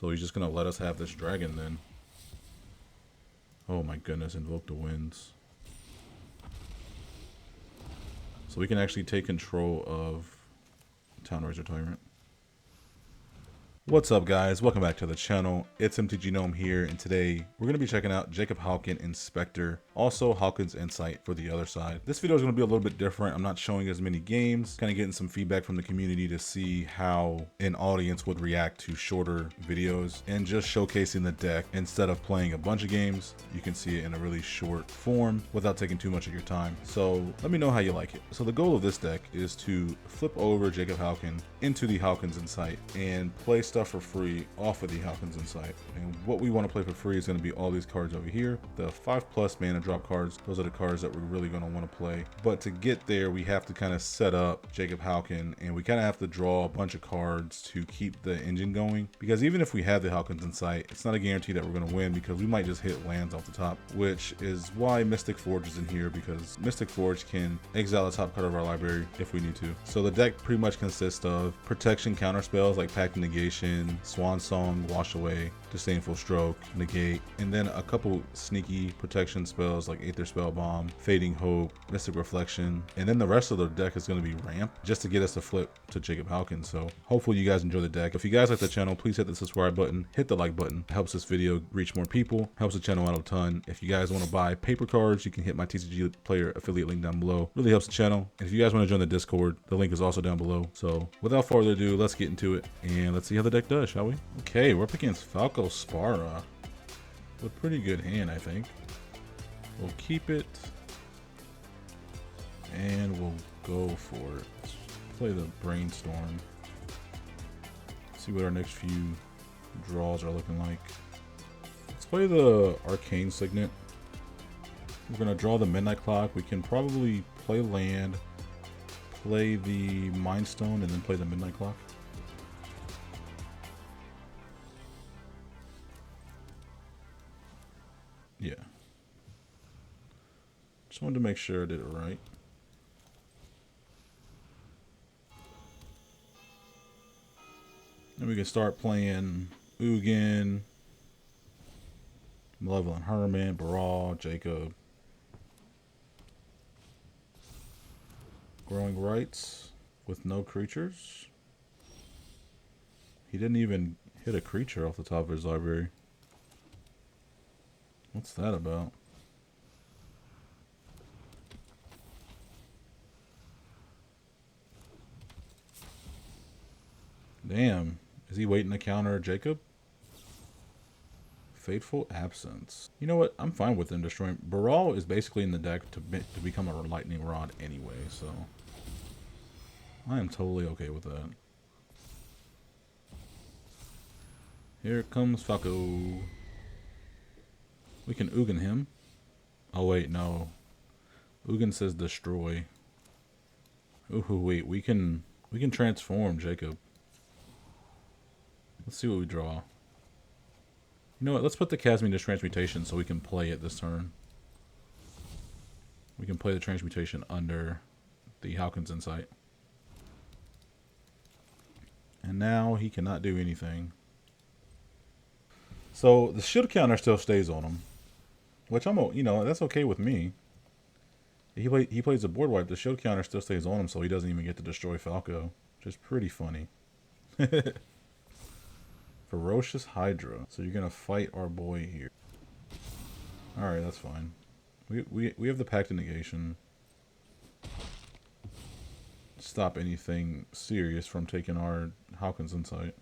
So he's just going to let us have this dragon then. Oh my goodness, invoke the winds. So we can actually take control of Town Razor Tyrant. What's up guys, welcome back to the channel. It's MTG Gnome here, and today we're going to be checking out Jacob Hauken Inspector, also Hauken's Insight for the other side. This video is going to be a little bit different. I'm not showing as many games, kind of getting some feedback from the community to see how an audience would react to shorter videos, and just showcasing the deck instead of playing a bunch of games. You can see it in a really short form without taking too much of your time. So let me know how you like it. So the goal of this deck is to flip over Jacob Hauken into the Hauken's Insight and play stuff for free off of the Hauken's Insight. And what we want to play for free is going to be all these cards over here, the 5+ mana drop cards. Those are the cards that we're really going to want to play. But to get there, we have to kind of set up Jacob Hauken, and we kind of have to draw a bunch of cards to keep the engine going, because even if we have the Hauken's Insight, it's not a guarantee that we're going to win, because we might just hit lands off the top, which is why Mystic Forge is in here, because Mystic Forge can exile the top card of our library if we need to. So the deck pretty much consists of protection counter spells like Pact of Negation, Swan Song, Wash Away, Disdainful Stroke, Negate, and then a couple sneaky protection spells like Aether Spellbomb, Fading Hope, Mystic Reflection, and then the rest of the deck is going to be ramp just to get us to flip to Jacob Hauken. So hopefully you guys enjoy the deck. If you guys like the channel, please hit the subscribe button, hit the like button. It helps this video reach more people, helps the channel out a ton. If you guys want to buy paper cards, you can hit my TCG player affiliate link down below. Really helps the channel. And if you guys want to join the Discord, the link is also down below. So without further ado, let's get into it and let's see how the deck does, shall we? Okay, we're up against Falco Spara. A pretty good hand, I think. We'll keep it and we'll go for it. Play the Brainstorm. See what our next few draws are looking like. Let's play the Arcane Signet. We're gonna draw the Midnight Clock. We can probably play land, play the Mind Stone, and then play the Midnight Clock. Yeah. Just wanted to make sure I did it right. And we can start playing Ugin, Malevolent Hermit, Brawl, Jacob. Growing Rights with no creatures. He didn't even hit a creature off the top of his library. What's that about? Damn. Is he waiting to counter Jacob? Fateful Absence. You know what? I'm fine with them destroying. Brawl is basically in the deck to become a lightning rod anyway, so I am totally okay with that. Here comes Falco. We can Ugin him. Oh wait, no. Ugin says destroy. Ooh, wait, we can transform Jacob. Let's see what we draw. You know what? Let's put the Casmine's Transmutation so we can play it this turn. We can play the Transmutation under the Hauken's Insight. And now he cannot do anything. So the shield counter still stays on him, which you know, that's okay with me. He plays a board wipe. The shield counter still stays on him, so he doesn't even get to destroy Falco, which is pretty funny. Ferocious Hydra. So you're gonna fight our boy here. All right, that's fine. We have the Pact of Negation. Stop anything serious from taking our Hauken's Insight.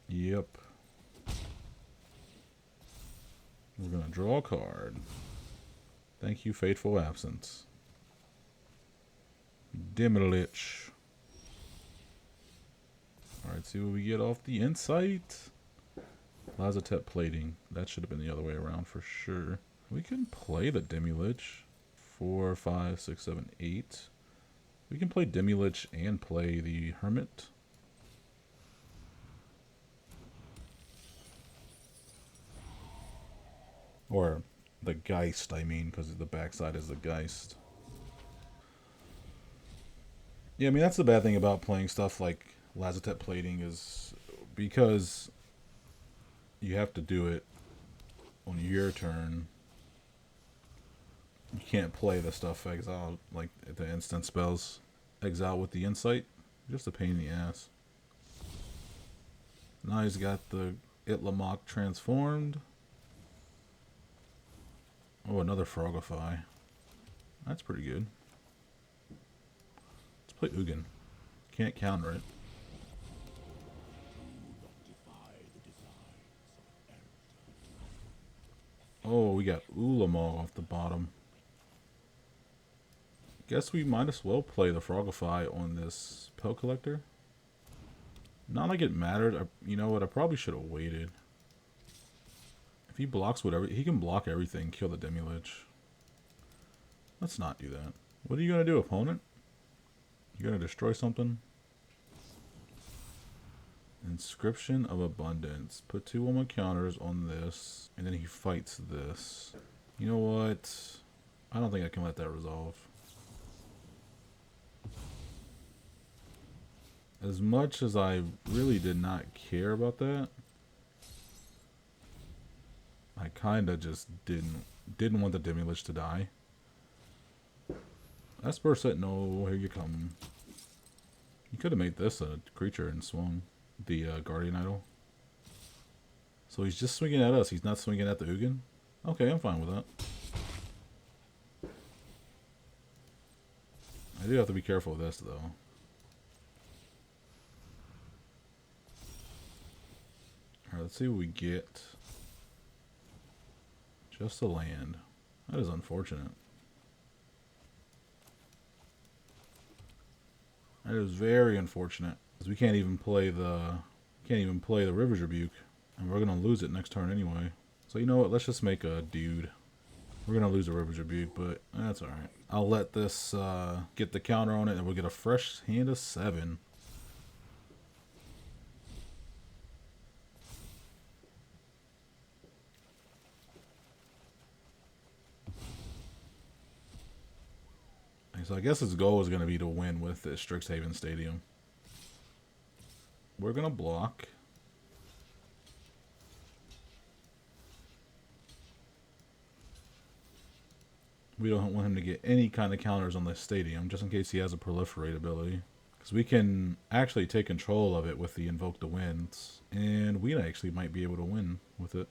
Yep. We're gonna draw a card. Thank you, Fateful Absence. Demilich. Alright, see what we get off the Insight. Lazatep Plating. That should have been the other way around for sure. We can play the Demilich. 4, 5, 6, 7, 8. We can play Demilich and play the Hermit. Or the Geist, I mean, because the backside is the Geist. Yeah, I mean, that's the bad thing about playing stuff like Lazatep Plating is because you have to do it on your turn. You can't play the stuff exile, like the instant spells exile with the insight. Just a pain in the ass. Now he's got the Itlamok transformed. Oh, another Frogify. That's pretty good. Let's play Ugin. Can't counter it. Oh, we got Ulamog off the bottom. Guess we might as well play the Frogify on this Pel Collector. Not like it mattered. You know what? I probably should have waited. If he blocks whatever, he can block everything, kill the Demi-Lich. Let's not do that. What are you going to do, opponent? You going to destroy something? Inscription of Abundance. Put 2 1/1 counters on this, and then he fights this. You know what? I don't think I can let that resolve. As much as I really did not care about that, I kind of just didn't want the Demi-Lich to die. Esper said, no, here you come. You could have made this a creature and swung the Guardian Idol. So he's just swinging at us. He's not swinging at the Ugin? Okay, I'm fine with that. I do have to be careful with this, though. Alright, let's see what we get. Just a land. That is unfortunate. That is very unfortunate. Because we can't even play the River's Rebuke. And we're gonna lose it next turn anyway. So you know what, let's just make a dude. We're gonna lose the River's Rebuke, but that's alright. I'll let this get the counter on it and we'll get a fresh hand of 7. So I guess his goal is going to be to win with this Strixhaven Stadium. We're going to block. We don't want him to get any kind of counters on this stadium, just in case he has a proliferate ability. Because we can actually take control of it with the Invoke the Winds. And we actually might be able to win with it.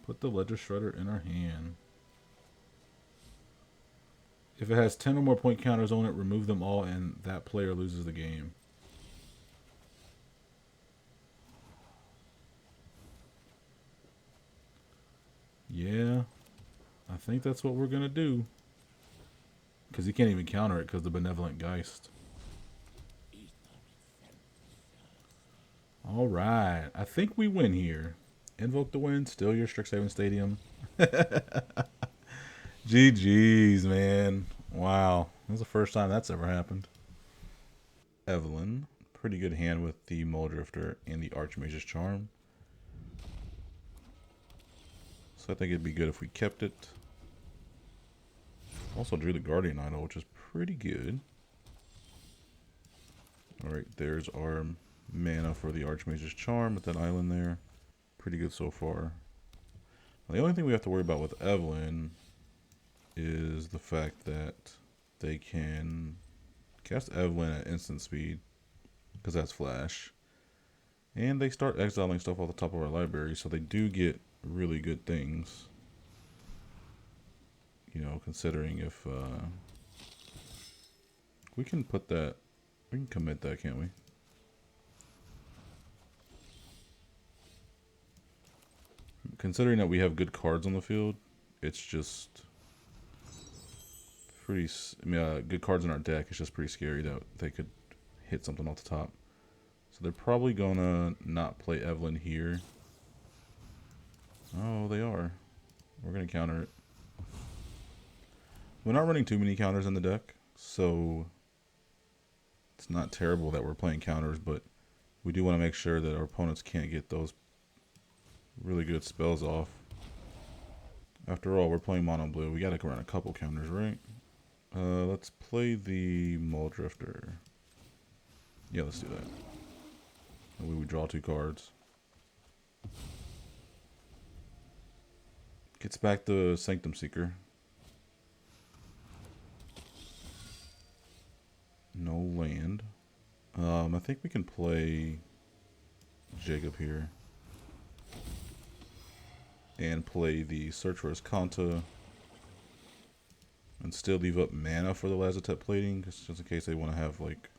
Put the Ledger Shredder in our hand. If it has 10 or more point counters on it, remove them all and that player loses the game. Yeah, I think that's what we're going to do. Because he can't even counter it because the Benevolent Geist. Alright, I think we win here. Invoke the Wind, still your Strixhaven Stadium. GG's, man. Wow. This is the first time that's ever happened. Evelyn. Pretty good hand with the Muldrifter and the Archmage's Charm. So I think it'd be good if we kept it. Also drew the Guardian Idol, which is pretty good. Alright, there's our mana for the Archmage's Charm with that island there. Pretty good so far. The only thing we have to worry about with Evelyn is the fact that they can cast Evelyn at instant speed because that's flash, and they start exiling stuff off the top of our library, so they do get really good things, you know, considering if we can put that, we can commit that, can't we? Considering that we have good cards on the field, it's just pretty, I mean, good cards in our deck, it's just pretty scary that they could hit something off the top. So they're probably gonna not play Evelyn here. Oh, they are. We're gonna counter it. We're not running too many counters in the deck, so it's not terrible that we're playing counters, but we do want to make sure that our opponents can't get those really good spells off. After all, we're playing mono blue. We gotta run a couple counters, right? Let's play the Mole Drifter. Yeah, let's do that. And we would draw 2 cards. Gets back the Sanctum Seeker. No land. I think we can play Jacob here. And play the Search for Escanta. And still leave up mana for the Lazotep plating, just in case they want to have like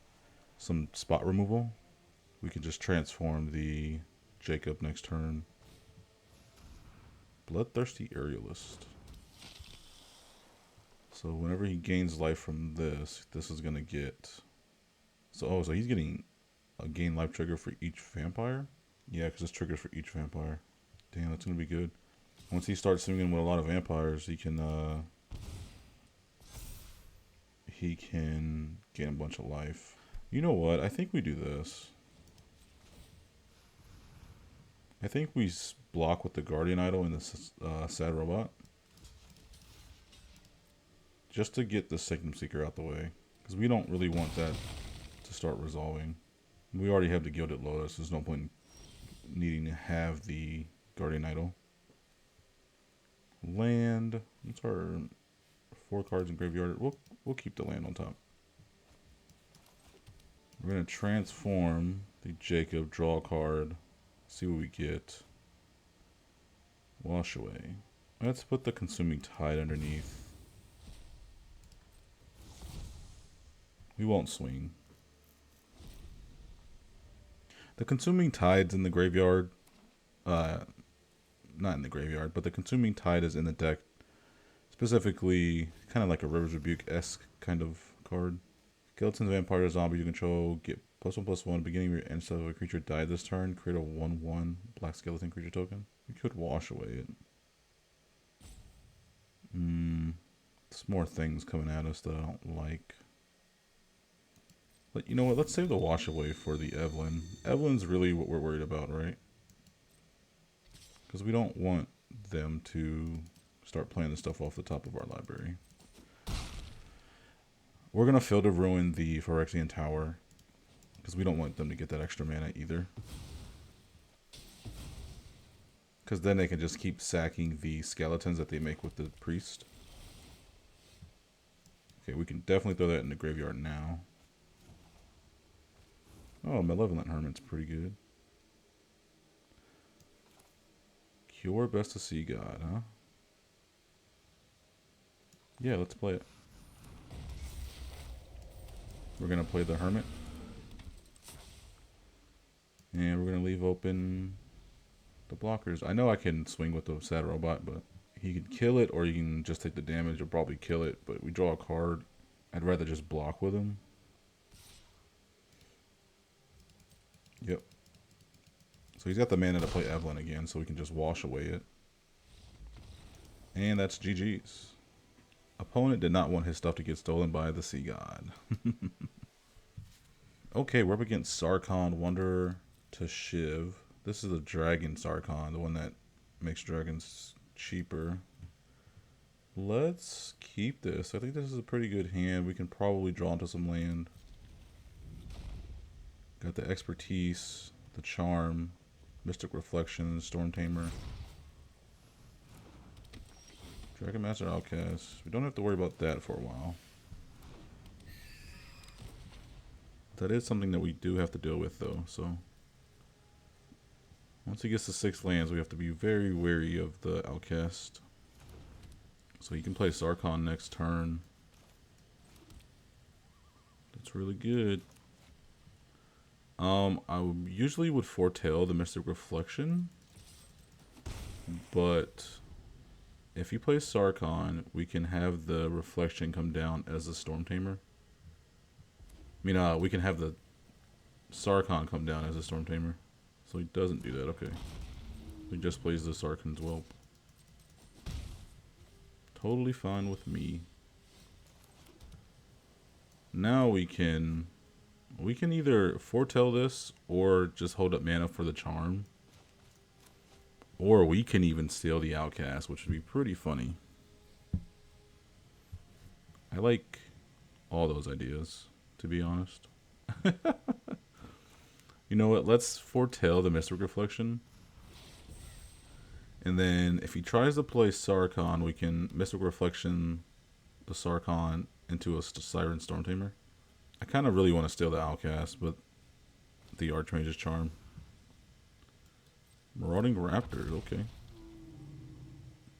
some spot removal. We can just transform the Jacob next turn. Bloodthirsty Aerialist. So whenever he gains life from this, this is gonna get. So he's getting a gain life trigger for each vampire. Yeah, because this triggers for each vampire. Damn, that's gonna be good. Once he starts swinging with a lot of vampires, he can gain a bunch of life. You know what? I think we do this. I think we block with the Guardian Idol and the Sad Robot. Just to get the Sanctum Seeker out the way. Because we don't really want that to start resolving. We already have the Gilded Lotus. There's no point in needing to have the Guardian Idol. Land. What's our 4 cards in graveyard? We'll keep the land on top. We're going to transform the Jacob, draw a card, see what we get. Wash away. Let's put the Consuming Tide underneath. We won't swing. The Consuming Tide's in the graveyard. Not in the graveyard, but the Consuming Tide is in the deck. Specifically, kind of like a River's Rebuke-esque kind of card. Skeleton, Vampire, or Zombie you control get +1/+1. Beginning of your end step of a creature died this turn. Create a 1/1 black skeleton creature token. We could wash away it. There's more things coming at us that I don't like. But you know what? Let's save the wash away for the Evelyn. Evelyn's really what we're worried about, right? Because we don't want them to start playing the stuff off the top of our library. We're going to Field of Ruin the Phyrexian Tower. Because we don't want them to get that extra mana either. Because then they can just keep sacking the skeletons that they make with the priest. Okay, we can definitely throw that in the graveyard now. Oh, Malevolent Hermit's pretty good. Cure Best of Sea God, huh? Yeah, let's play it. We're going to play the Hermit. And we're going to leave open the blockers. I know I can swing with the Sad Robot, but he can kill it or you can just take the damage or probably kill it. But we draw a card. I'd rather just block with him. Yep. So he's got the mana to play Evelyn again, so we can just wash away it. And that's GG's. Opponent did not want his stuff to get stolen by the Sea God. Okay, we're up against Sarkhan, Wanderer to Shiv. This is a Dragon Sarkhan, the one that makes dragons cheaper. Let's keep this. I think this is a pretty good hand. We can probably draw into some land. Got the Expertise, the Charm, Mystic Reflection, Storm Tamer. Dragon Master Outcast. We don't have to worry about that for a while. That is something that we do have to deal with though, so. Once he gets to 6 lands, we have to be very wary of the Outcast. So he can play Sarkhan next turn. That's really good. I usually would foretell the Mystic Reflection, but if he plays Sarkhan, we can have the Reflection come down as a Storm Tamer. I mean, we can have the Sarkhan come down as a Storm Tamer. So he doesn't do that, okay. He just plays the Sarkhan's Whelp. Totally fine with me. Now we can either foretell this or just hold up mana for the Charm. Or we can even steal the Outcast, which would be pretty funny. I like all those ideas, to be honest. You know what? Let's foretell the Mystic Reflection. And then if he tries to play Sarkhan, we can Mystic Reflection the Sarkhan into a Siren Storm Tamer. I kind of really want to steal the Outcast, but the Archmage's Charm. Marauding Raptors, okay.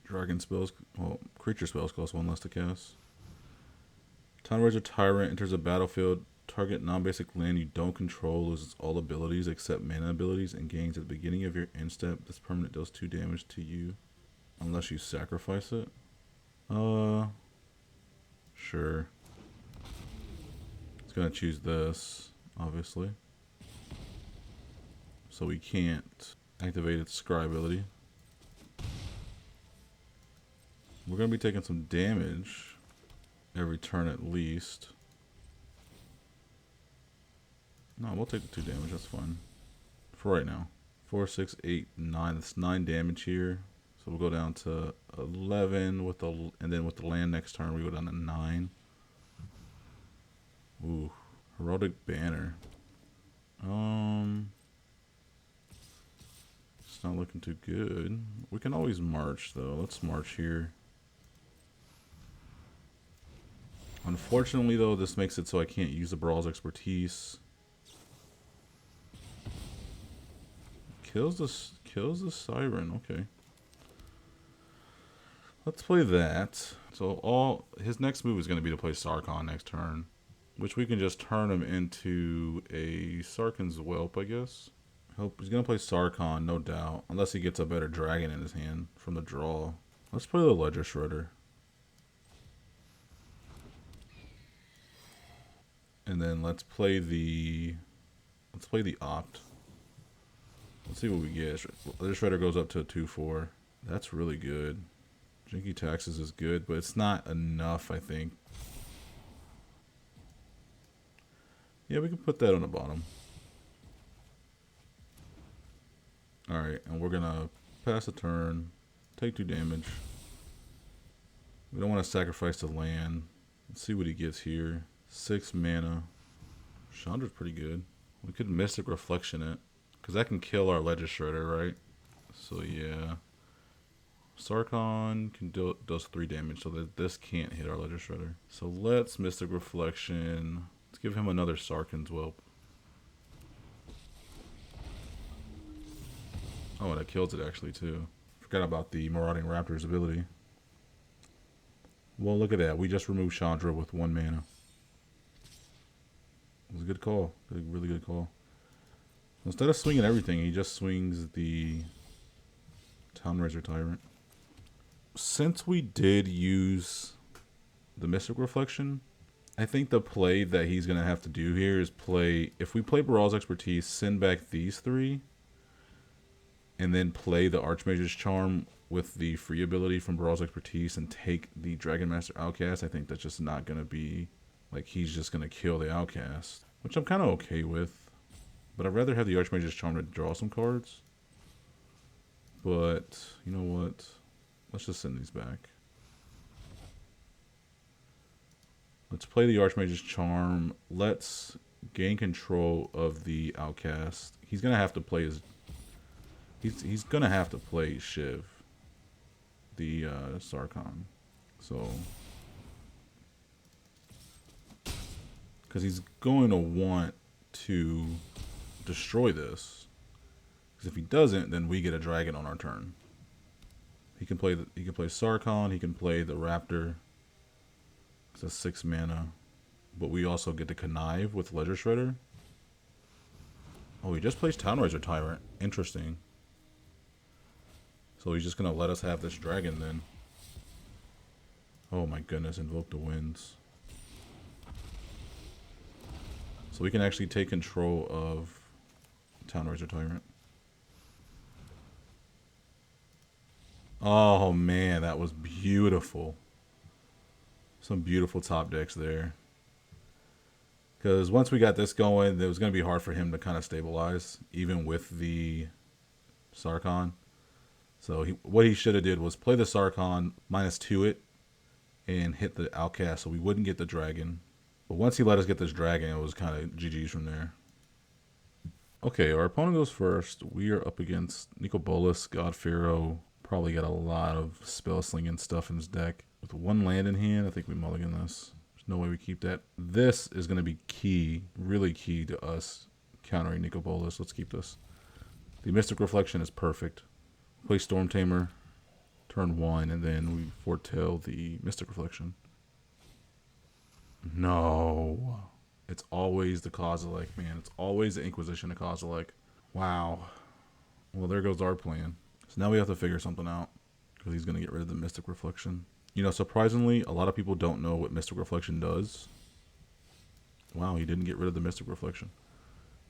Dragon spells, well, creature spells cost 1 less to cast. Town Razor Tyrant enters a battlefield. Target non-basic land you don't control loses all abilities except mana abilities and gains at the beginning of your end step. This permanent does 2 damage to you unless you sacrifice it. Sure. It's gonna choose this, obviously. So we can't activate its scry ability. We're gonna be taking some damage every turn at least. No, we'll take the 2 damage, that's fine. For right now. 4, 6, 8, 9. That's 9 damage here. So we'll go down to 11 with the, and then with the land next turn we go down to 9. Ooh, Heraldic Banner. It's not looking too good. We can always march though. Let's march here. Unfortunately though, this makes it so I can't use the Brawl's expertise. Kills the Siren, okay. Let's play that. So his next move is going to be to play Sarkhan next turn, which we can just turn him into a Sarkhan's Whelp, I guess. He's going to play Sarkhan, no doubt, unless he gets a better dragon in his hand from the draw. Let's play the Ledger Shredder. And then let's play the Opt. Let's see what we get. Ledger Shredder goes up to a 2/4. That's really good. Jinky Taxes is good, but it's not enough, I think. Yeah, we can put that on the bottom. Alright, and we're gonna pass a turn, take 2 damage. We don't want to sacrifice the land. Let's see what he gets here. 6 mana. Chandra's pretty good. We could Mystic Reflection it, because that can kill our Ledger Shredder, right? So yeah. Sarkhan does 3 damage, so that this can't hit our Ledger Shredder. So let's Mystic Reflection. Let's give him another Sarkhan's Whelp. Oh, that kills it actually too. Forgot about the Marauding Raptor's ability. Well, look at that. We just removed Chandra with 1 mana. It was a good call. Really good call. Instead of swinging everything, he just swings the Town Razor Tyrant. Since we did use the Mystic Reflection, I think the play that he's going to have to do here is play... If we play Brawl's Expertise, send back these 3, and then play the Archmage's Charm with the free ability from Brawl's Expertise and take the Dragon Master Outcast, I think that's just not going to be... Like, he's just going to kill the Outcast, which I'm kind of okay with. But I'd rather have the Archmage's Charm to draw some cards. But, you know what? Let's just send these back. Let's play the Archmage's Charm. Let's gain control of the Outcast. He's going to have to play his... He's going to have to play Shiv. The Sarkhan. So... Because he's going to want to destroy this. Because if he doesn't, then we get a dragon on our turn. He can play Sarkhan. He can play the Raptor. It's a 6 mana, but we also get to connive with Ledger Shredder. Oh, he just plays Town Razor Tyrant. Interesting. So he's just gonna let us have this dragon then. Oh my goodness! Invoke the Winds. So we can actually take control of Town Razor Tyrant. Oh man, that was beautiful. Some beautiful top decks there. Because once we got this going, it was going to be hard for him to kind of stabilize, even with the Sarkhan. So what he should have did was play the Sarkhan, -2 it, and hit the Outcast so we wouldn't get the dragon. But once he let us get this dragon, it was kind of GG's from there. Okay, our opponent goes first. We are up against Nico Bolas, God Pharaoh. Probably got a lot of spell slinging stuff in his deck. With one land in hand, I think we mulligan this. There's no way we keep that. This is going to be key, really key to us countering Nico Bolas. Let's keep this. The Mystic Reflection is perfect. Play Storm Tamer, turn 1, and then we foretell the Mystic Reflection. No. It's always the Kozilek, man. It's always the Inquisition of Kozilek. Wow. Well, there goes our plan. So now we have to figure something out, because he's going to get rid of the Mystic Reflection. You know, surprisingly, a lot of people don't know what Mystic Reflection does. Wow, he didn't get rid of the Mystic Reflection.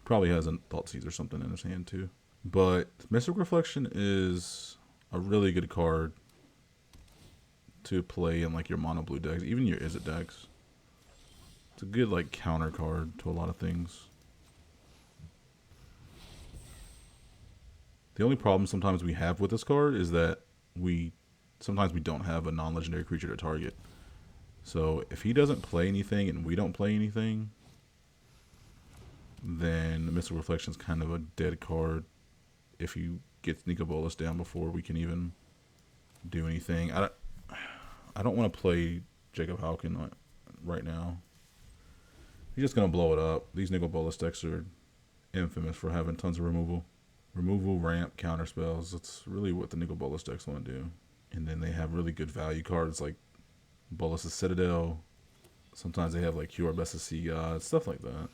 Probably has a Thoughtseize or something in his hand, too. But Mystic Reflection is a really good card to play in, like, your mono blue decks, even your Izzet decks. It's a good, like, counter card to a lot of things. The only problem sometimes we have with this card is that sometimes we don't have a non-legendary creature to target. So if he doesn't play anything and we don't play anything, then the Mystic Reflection is kind of a dead card if he gets Nico Bolas down before we can even do anything. I don't want to play Jacob Hauken right now. He's just going to blow it up. These Nico Bolas decks are infamous for having tons of removal. Removal, ramp, counter spells. That's really what the Nico Bolas decks want to do. And then they have really good value cards like Bolas' Citadel. Sometimes they have like QR Best of Sea God, stuff like that.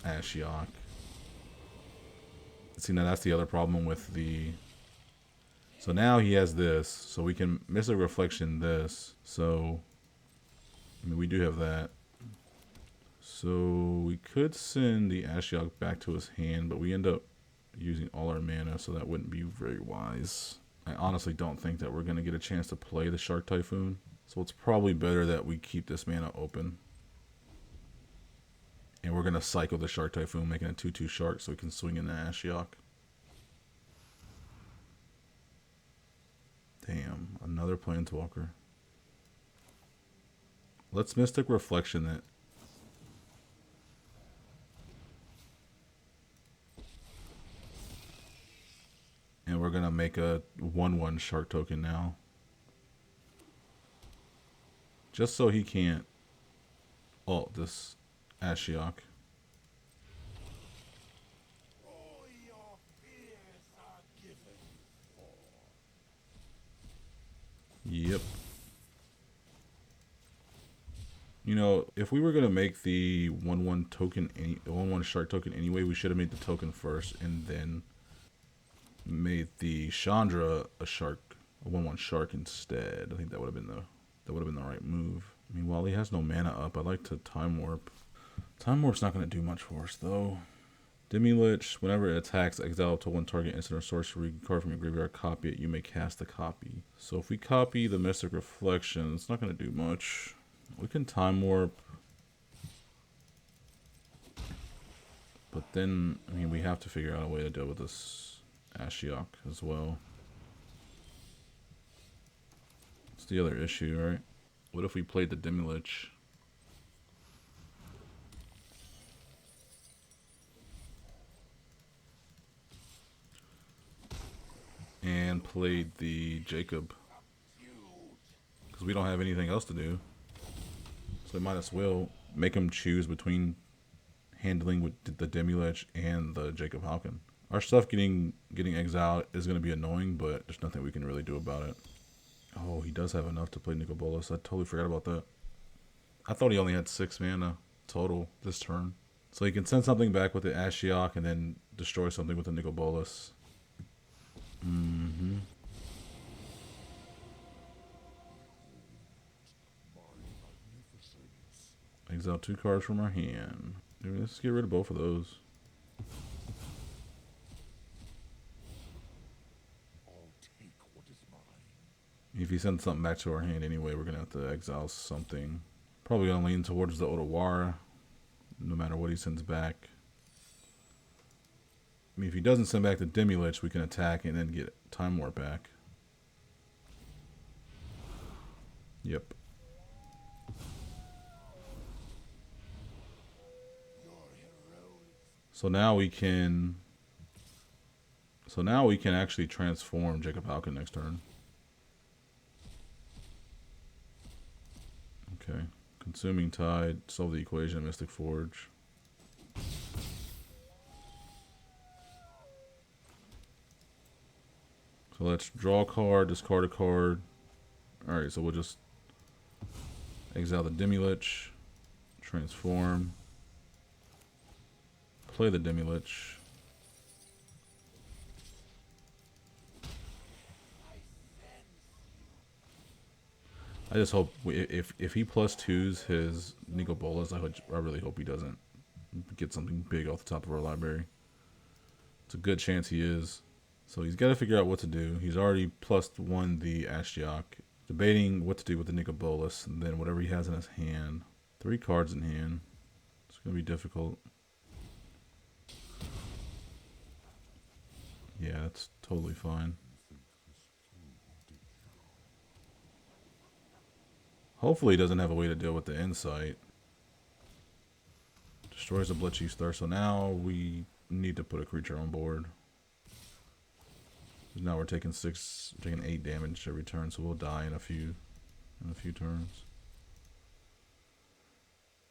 Ashiok. See, now that's the other problem with the... So now he has this, so we can Mystic Reflection this. So, I mean, we do have that. So we could send the Ashiok back to his hand, but we end up using all our mana, so that wouldn't be very wise. I honestly don't think that we're going to get a chance to play the Shark Typhoon. So it's probably better that we keep this mana open. And we're going to cycle the Shark Typhoon, making a 2/2 Shark so we can swing in the Ashiok. Damn, another Planeswalker. Let's Mystic Reflection it. And we're going to make a 1/1 Shark token now. Just so he can't ult this Ashiok. Yep. You know, if we were going to make the 1/1 token, 1/1 Shark token anyway, we should have made the token first and then made the Chandra a 1/1 Shark instead. I think that would have been the right move. I mean, while he has no mana up, I'd like to Time Warp. Time Warp's not going to do much for us though. Demi-Lich, whenever it attacks, exile up to one target instant or sorcery card from your graveyard, copy it, you may cast the copy. So if we copy the Mystic Reflection, it's not going to do much. We can Time Warp. But then, I mean, we have to figure out a way to deal with this Ashiok as well. It's the other issue, right? What if we played the Demi-Lich? And played the Jacob. Because we don't have anything else to do. So we might as well make him choose between handling with the Demi-Lich and the Jacob Hauken. Our stuff getting exiled is going to be annoying, but there's nothing we can really do about it. Oh, he does have enough to play Nico Bolas. I totally forgot about that. I thought he only had 6 mana total this turn. So he can send something back with the Ashiok and then destroy something with the Nico Bolas. Exile 2 cards from our hand. Maybe let's get rid of both of those. If he sends something back to our hand anyway, we're gonna have to exile something. Probably gonna lean towards the Otawara, no matter what he sends back. I mean, if he doesn't send back the Demi-Lich, we can attack and then get Time Warp back. Yep. So now we can actually transform Jacob Hauken next turn. Okay. Consuming Tide, solve the equation, Mystic Forge. So let's draw a card, discard a card. Alright, so we'll just exile the Demi-Lich, transform, play the Demi-Lich. I just hope if he +2s his Nico Bolas, I really hope he doesn't get something big off the top of our library. It's a good chance he is. So he's got to figure out what to do. He's already +1 the Ashiok. Debating what to do with the Nico Bolas, and then whatever he has in his hand. 3 cards in hand. It's going to be difficult. Yeah, that's totally fine. Hopefully he doesn't have a way to deal with the Insight. Destroys the Bloodchief Star, so now we need to put a creature on board. Now we're taking 8 damage every turn, so we'll die in a few turns.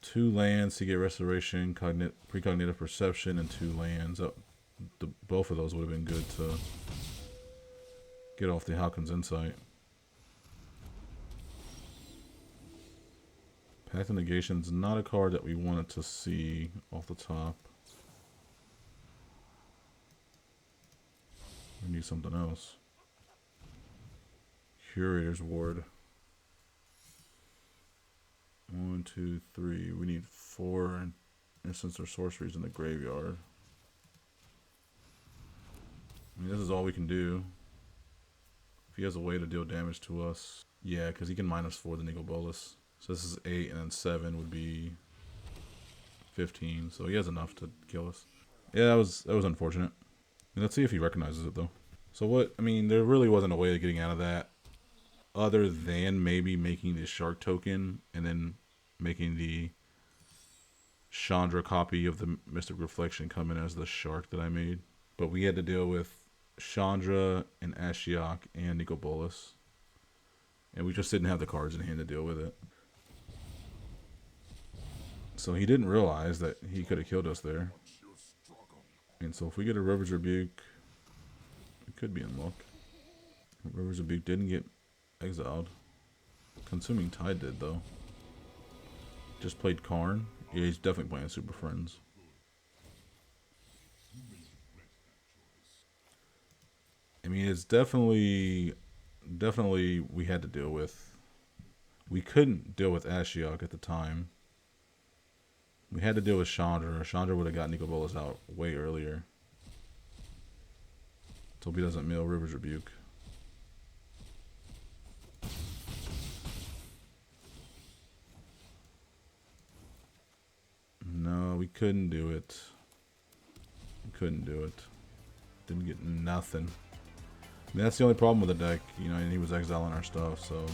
2 lands to get Restoration, Precognitive Perception, and 2 lands. Both of those would have been good to get off the Hauken's Insight. Path of Negation's not a card that we wanted to see off the top. We need something else. Curator's Ward. 1, 2, 3. We need 4 instants or sorceries in the graveyard. I mean, this is all we can do. If he has a way to deal damage to us. Yeah, because he can -4 the Nico Bolas. So this is 8, and then 7 would be 15. So he has enough to kill us. Yeah, that was unfortunate. Let's see if he recognizes it, though. So there really wasn't a way of getting out of that other than maybe making the Shark token and then making the Chandra copy of the Mystic Reflection come in as the Shark that I made. But we had to deal with Chandra and Ashiok and Nico Bolas. And we just didn't have the cards in hand to deal with it. So he didn't realize that he could have killed us there. And so if we get a River's Rebuke, we could be in luck. River's Rebuke didn't get exiled. Consuming Tide did, though. Just played Karn. Yeah, he's definitely playing Super Friends. I mean, it's definitely we had to deal with. We couldn't deal with Ashiok at the time. We had to deal with Chandra. Chandra would have got Nico Bolas out way earlier. So hope he doesn't mill River's Rebuke. No, we couldn't do it. We couldn't do it. Didn't get nothing. I mean, that's the only problem with the deck, and he was exiling our stuff, so